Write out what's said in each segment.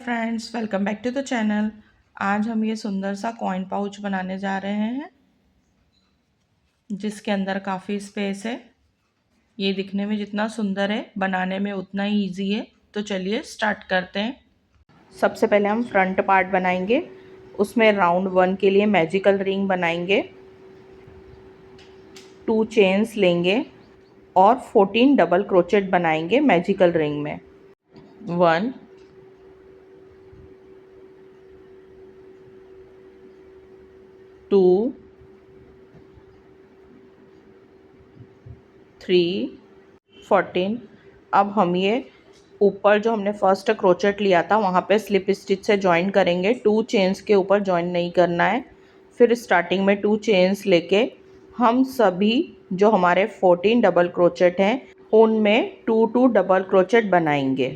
Friends, welcome back to the channel. आज हम ये सुंदर सा कॉइन पाउच बनाने जा रहे हैं जिसके अंदर काफ़ी स्पेस है। ये दिखने में जितना सुंदर है बनाने में उतना ही ईजी है। तो चलिए स्टार्ट करते हैं। सबसे पहले हम फ्रंट पार्ट बनाएंगे। उसमें राउंड 1 के लिए मैजिकल रिंग बनाएंगे। 2 चेन्स लेंगे और 14 डबल क्रोचेट बनाएंगे मैजिकल रिंग में। 1 2 3 14। अब हम ये ऊपर जो हमने फर्स्ट क्रोचेट लिया था वहाँ पे स्लिप स्टिच से ज्वाइन करेंगे। 2 चेन्स के ऊपर ज्वाइन नहीं करना है। फिर स्टार्टिंग में 2 चेन्स लेके हम सभी जो हमारे 14 डबल क्रोचेट हैं उनमें 2 डबल क्रोचेट बनाएंगे।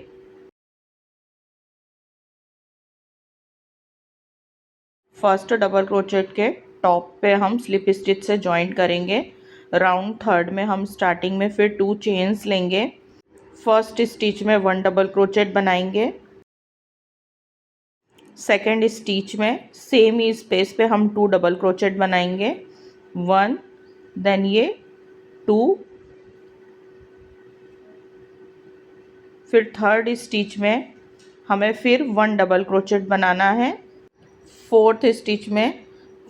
फर्स्ट डबल क्रोचेट के टॉप पे हम स्लिप स्टिच से ज्वाइन करेंगे। राउंड 3 में हम स्टार्टिंग में फिर 2 चेन्स लेंगे। फर्स्ट स्टिच में 1 डबल क्रोचेट बनाएंगे। सेकेंड स्टिच में सेम ही स्पेस पे हम 2 डबल क्रोचेट बनाएंगे। 1 देन ये 2, फिर थर्ड स्टिच में हमें फिर 1 डबल क्रोचेट बनाना है। फोर्थ स्टिच में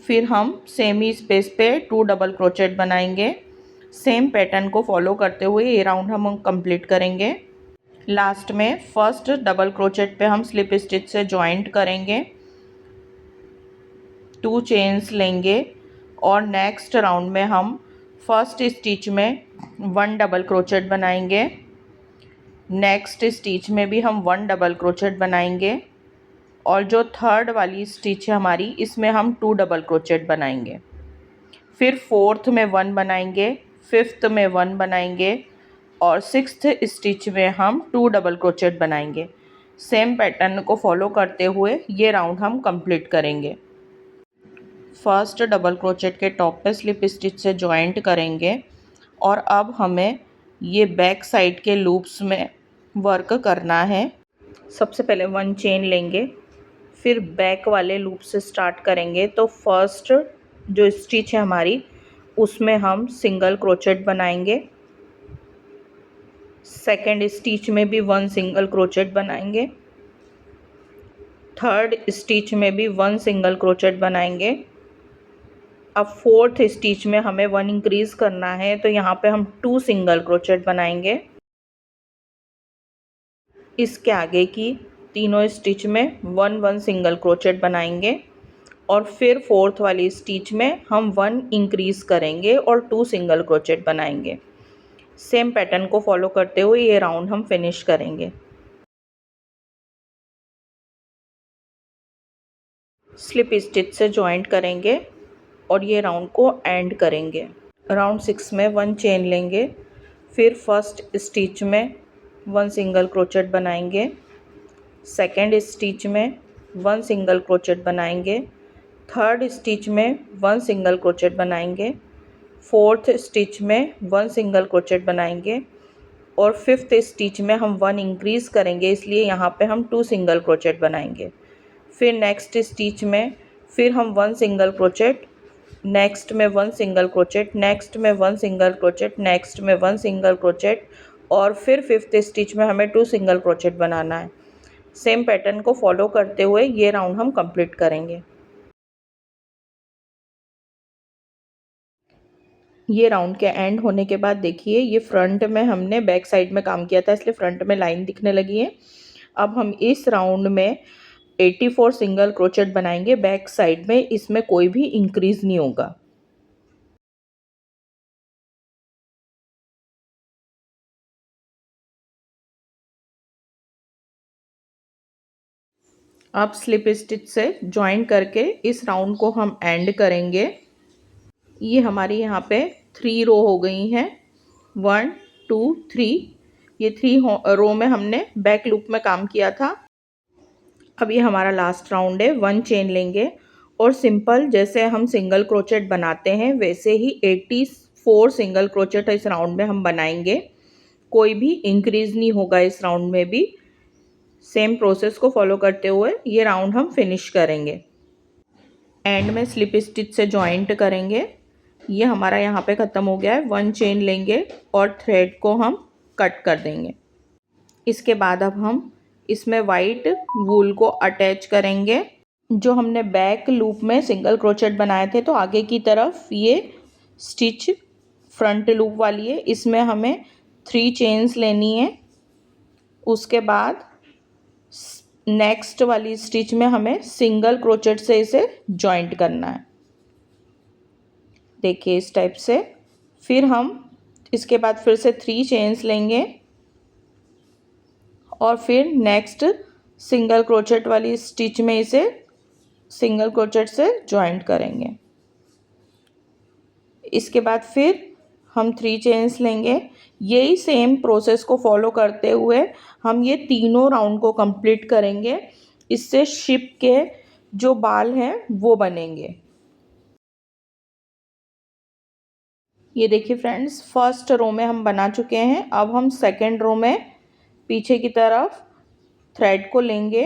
फिर हम सेम ही स्पेस पे 2 डबल क्रोचेट बनाएंगे। सेम पैटर्न को फॉलो करते हुए ये राउंड हम कंप्लीट करेंगे। लास्ट में फर्स्ट डबल क्रोचेट पे हम स्लिप स्टिच से जॉइंट करेंगे, 2 चेन्स लेंगे और नेक्स्ट राउंड में हम फर्स्ट स्टिच में 1 डबल क्रोचेट बनाएंगे। नेक्स्ट स्टिच में भी हम 1 डबल क्रोचेट बनाएंगे और जो थर्ड वाली स्टिच है हमारी इसमें हम 2 डबल क्रोचेट बनाएंगे। फिर फोर्थ में 1 बनाएंगे, फिफ्थ में 1 बनाएंगे और सिक्स्थ स्टिच में हम 2 डबल क्रोचेट बनाएंगे। सेम पैटर्न को फॉलो करते हुए ये राउंड हम कंप्लीट करेंगे। फर्स्ट डबल क्रोचेट के टॉप पे स्लिप स्टिच से जॉइंट करेंगे और अब हमें ये बैक साइड के लूप्स में वर्क करना है। सबसे पहले 1 चेन लेंगे, फिर बैक वाले लूप से स्टार्ट करेंगे। तो फर्स्ट जो स्टिच है हमारी उसमें हम सिंगल क्रोचेट बनाएंगे। सेकेंड स्टिच में भी 1 सिंगल क्रोचेट बनाएंगे। थर्ड स्टिच में भी 1 सिंगल क्रोचेट बनाएंगे। अब फोर्थ स्टिच में हमें 1 इंक्रीज करना है तो यहाँ पे हम 2 सिंगल क्रोचेट बनाएंगे। इसके आगे की तीनों स्टिच में 1 सिंगल क्रोचेट बनाएंगे और फिर फोर्थ वाली स्टिच में हम 1 इंक्रीज करेंगे और 2 सिंगल क्रोचेट बनाएंगे। सेम पैटर्न को फॉलो करते हुए ये राउंड हम फिनिश करेंगे। स्लिप स्टिच से जॉइंट करेंगे और ये राउंड को एंड करेंगे। राउंड 6 में 1 चेन लेंगे, फिर फर्स्ट स्टिच में 1 सिंगल क्रोचेट बनाएंगे। सेकेंड स्टिच में 1 सिंगल क्रोचेट बनाएंगे। थर्ड स्टिच में 1 सिंगल क्रोचेट बनाएंगे। फोर्थ स्टिच में 1 सिंगल क्रोचेट बनाएंगे और फिफ्थ स्टिच में हम 1 इंक्रीज़ करेंगे, इसलिए यहाँ पे हम 2 सिंगल क्रोचेट बनाएंगे। फिर नेक्स्ट स्टिच में फिर हम 1 सिंगल क्रोचेट, नेक्स्ट में 1 सिंगल क्रोचेट, नेक्स्ट में 1 सिंगल क्रोचेट, नेक्स्ट में 1 सिंगल क्रोचेट और फिर फिफ्थ स्टिच में हमें 2 सिंगल क्रोचेट बनाना है। सेम पैटर्न को फॉलो करते हुए ये राउंड हम कंप्लीट करेंगे। ये राउंड के एंड होने के बाद देखिए ये फ्रंट में हमने बैक साइड में काम किया था इसलिए फ्रंट में लाइन दिखने लगी है। अब हम इस राउंड में 84 सिंगल क्रोचेट बनाएंगे बैक साइड में, इसमें कोई भी इंक्रीज नहीं होगा। अब स्लिप स्टिच से ज्वाइन करके इस राउंड को हम एंड करेंगे। ये हमारी यहाँ पे 3 रो हो गई हैं, 1 2 3। ये 3 रो में हमने बैक लूप में काम किया था। अब ये हमारा लास्ट राउंड है। 1 चेन लेंगे और सिंपल जैसे हम सिंगल क्रोचेट बनाते हैं वैसे ही 84 सिंगल क्रोचेट इस राउंड में हम बनाएंगे। कोई भी इंक्रीज नहीं होगा इस राउंड में भी। सेम प्रोसेस को फॉलो करते हुए ये राउंड हम फिनिश करेंगे। एंड में स्लिप स्टिच से जॉइंट करेंगे। ये हमारा यहाँ पे ख़त्म हो गया है। 1 चेन लेंगे और थ्रेड को हम कट कर देंगे। इसके बाद अब हम इसमें वाइट वूल को अटैच करेंगे। जो हमने बैक लूप में सिंगल क्रोचेट बनाए थे, तो आगे की तरफ ये स्टिच फ्रंट लूप वाली है, इसमें हमें 3 चेन्स लेनी है। उसके बाद नेक्स्ट वाली स्टिच में हमें सिंगल क्रोचेट से इसे जॉइंट करना है। देखिए इस टाइप से। फिर हम इसके बाद फिर से 3 चेन्स लेंगे और फिर नेक्स्ट सिंगल क्रोचेट वाली स्टिच में इसे सिंगल क्रोचेट से जॉइंट करेंगे। इसके बाद फिर हम 3 चेन्स लेंगे। यही सेम प्रोसेस को फॉलो करते हुए हम ये तीनों राउंड को कंप्लीट करेंगे। इससे शिप के जो बाल हैं वो बनेंगे। ये देखिए फ्रेंड्स, फर्स्ट रो में हम बना चुके हैं। अब हम सेकेंड रो में पीछे की तरफ थ्रेड को लेंगे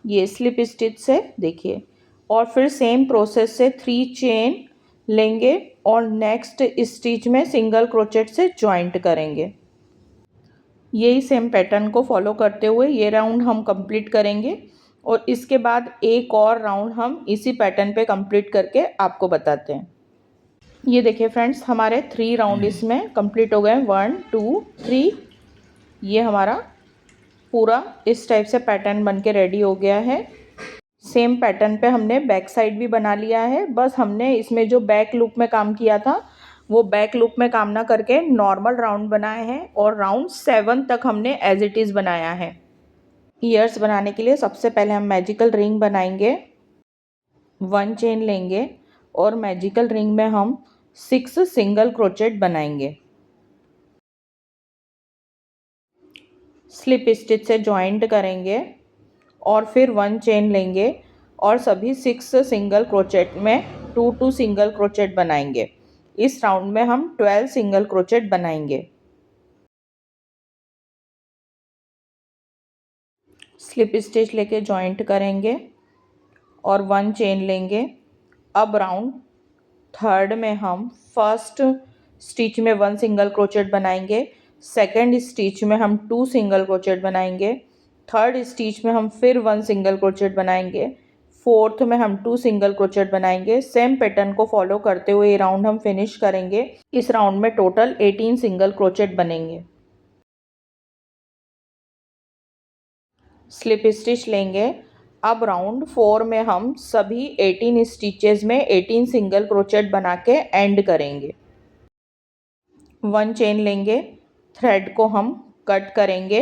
ये स्लिप स्टिच से, देखिए, और फिर सेम प्रोसेस से 3 चेन लेंगे और नेक्स्ट स्टिच में सिंगल क्रोचेट से जॉइंट करेंगे। यही सेम पैटर्न को फॉलो करते हुए ये राउंड हम कंप्लीट करेंगे और इसके बाद एक और राउंड हम इसी पैटर्न पे कंप्लीट करके आपको बताते हैं। ये देखिए फ्रेंड्स, हमारे 3 राउंड इसमें कंप्लीट हो गए। 1 2 3। ये हमारा पूरा इस टाइप से पैटर्न बन के रेडी हो गया है। सेम पैटर्न पे हमने बैक साइड भी बना लिया है। बस हमने इसमें जो बैक लूप में काम किया था वो बैक लूप में काम ना करके नॉर्मल राउंड बनाए हैं और राउंड 7 तक हमने एज इट इज़ बनाया है। ईयर्स बनाने के लिए सबसे पहले हम मैजिकल रिंग बनाएंगे। 1 चेन लेंगे और मैजिकल रिंग में हम 6 सिंगल क्रोचेट बनाएंगे। स्लिप स्टिच से जॉइंट करेंगे और फिर 1 चेन लेंगे और सभी 6 सिंगल क्रोचेट में 2 सिंगल क्रोचेट बनाएंगे। इस राउंड में हम 12 सिंगल क्रोचेट बनाएंगे। स्लिप स्टिच लेके जॉइंट करेंगे और 1 चेन लेंगे। अब राउंड थर्ड में हम फर्स्ट स्टिच में 1 सिंगल क्रोचेट बनाएंगे, सेकेंड स्टिच में हम 2 सिंगल क्रोचेट बनाएंगे, थर्ड स्टिच में हम फिर 1 सिंगल क्रोचेट बनाएंगे, फोर्थ में हम 2 सिंगल क्रोचेट बनाएंगे। सेम पैटर्न को फॉलो करते हुए ये राउंड हम फिनिश करेंगे। इस राउंड में टोटल 18 सिंगल क्रोचेट बनेंगे। स्लिप स्टिच लेंगे। अब राउंड 4 में हम सभी 18 स्टिचेस में 18 सिंगल क्रोचेट बना के एंड करेंगे। 1 चेन लेंगे, थ्रेड को हम कट करेंगे।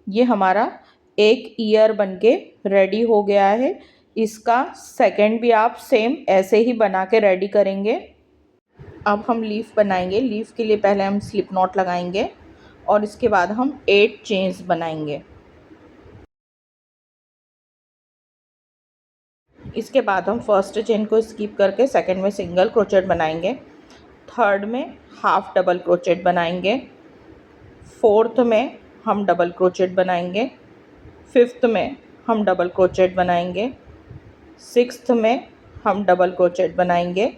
ये हमारा एक ईयर बनके रेडी हो गया है। इसका सेकंड भी आप सेम ऐसे ही बना के रेडी करेंगे। अब हम लीफ बनाएंगे। लीफ के लिए पहले हम स्लिप नॉट लगाएंगे और इसके बाद हम 8 चेन्स बनाएंगे। इसके बाद हम फर्स्ट चेन को स्किप करके सेकंड में सिंगल क्रोचेट बनाएंगे, थर्ड में हाफ डबल क्रोचेट बनाएंगे, फोर्थ में हम डबल क्रोचेट बनाएंगे, फिफ्थ में हम डबल क्रोचेट बनाएंगे, सिक्स्थ में हम डबल क्रोचेट बनाएंगे,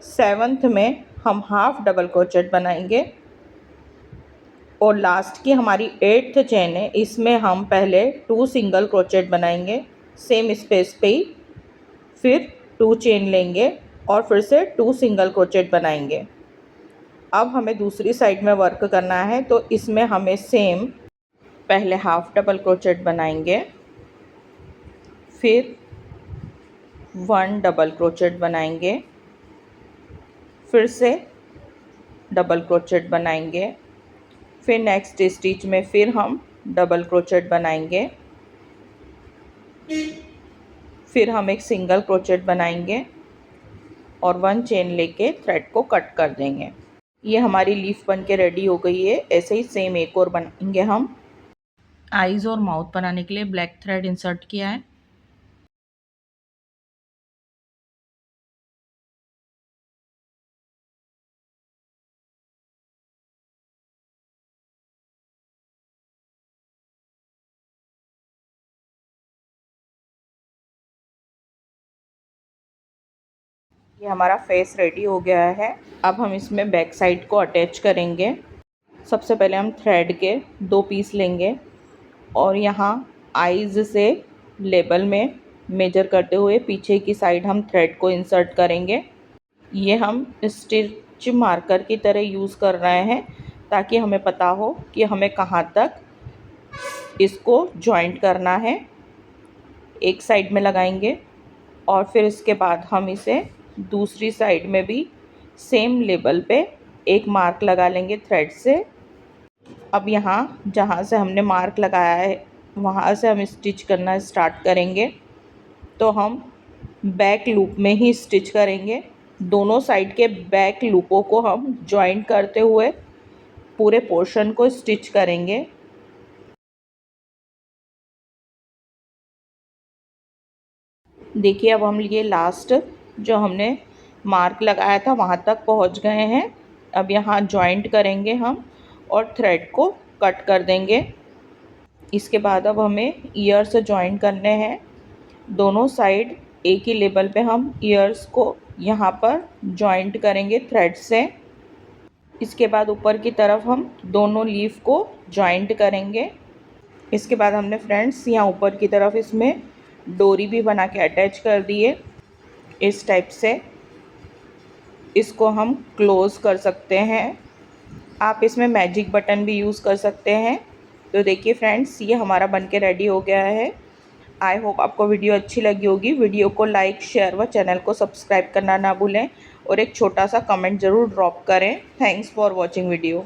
सेवन्थ में हम हाफ डबल क्रोचेट बनाएंगे और लास्ट की हमारी 8th चेन है, इसमें हम पहले 2 सिंगल क्रोचेट बनाएंगे सेम स्पेस पे ही, फिर 2 चेन लेंगे और फिर से 2 सिंगल क्रोचेट बनाएंगे। अब हमें दूसरी साइड में वर्क करना है, तो इसमें हमें सेम पहले हाफ डबल क्रोचेट बनाएंगे, फिर 1 डबल क्रोचेट बनाएंगे, फिर से डबल क्रोचेट बनाएंगे, फिर नेक्स्ट स्टिच में फिर हम डबल क्रोचेट बनाएंगे, फिर हम एक सिंगल क्रोचेट बनाएंगे और 1 चेन लेके थ्रेड को कट कर देंगे। ये हमारी लीफ बन के रेडी हो गई है। ऐसे ही सेम एक और बनाएंगे हम। आईज़ और माउथ बनाने के लिए ब्लैक थ्रेड इंसर्ट किया है। ये हमारा फेस रेडी हो गया है। अब हम इसमें बैक साइड को अटैच करेंगे। सबसे पहले हम थ्रेड के 2 पीस लेंगे और यहाँ आईज़ से लेबल में मेजर करते हुए पीछे की साइड हम थ्रेड को इंसर्ट करेंगे। ये हम स्टिच मार्कर की तरह यूज़ कर रहे हैं ताकि हमें पता हो कि हमें कहाँ तक इसको जॉइंट करना है। एक साइड में लगाएंगे और फिर इसके बाद हम इसे दूसरी साइड में भी सेम लेवल पे एक मार्क लगा लेंगे थ्रेड से। अब यहाँ जहाँ से हमने मार्क लगाया है वहाँ से हम स्टिच करना स्टार्ट करेंगे। तो हम बैक लूप में ही स्टिच करेंगे। दोनों साइड के बैक लूपों को हम जॉइंट करते हुए पूरे पोर्शन को स्टिच करेंगे। देखिए अब हम ये लास्ट जो हमने मार्क लगाया था वहाँ तक पहुँच गए हैं। अब यहाँ जॉइंट करेंगे हम और थ्रेड को कट कर देंगे। इसके बाद अब हमें ईयर से जॉइन करने हैं। दोनों साइड एक ही लेवल पे हम ईयर्स को यहाँ पर जॉइंट करेंगे थ्रेड से। इसके बाद ऊपर की तरफ हम दोनों लीफ को जॉइंट करेंगे। इसके बाद हमने फ्रेंड्स यहाँ ऊपर की तरफ इसमें डोरी भी बना के अटैच कर दी है। इस टाइप से इसको हम क्लोज़ कर सकते हैं। आप इसमें मैजिक बटन भी यूज़ कर सकते हैं। तो देखिए फ्रेंड्स ये हमारा बनके रेडी हो गया है। आई होप आपको वीडियो अच्छी लगी होगी। वीडियो को लाइक शेयर व चैनल को सब्सक्राइब करना ना भूलें और एक छोटा सा कमेंट ज़रूर ड्रॉप करें। Thanks for watching video.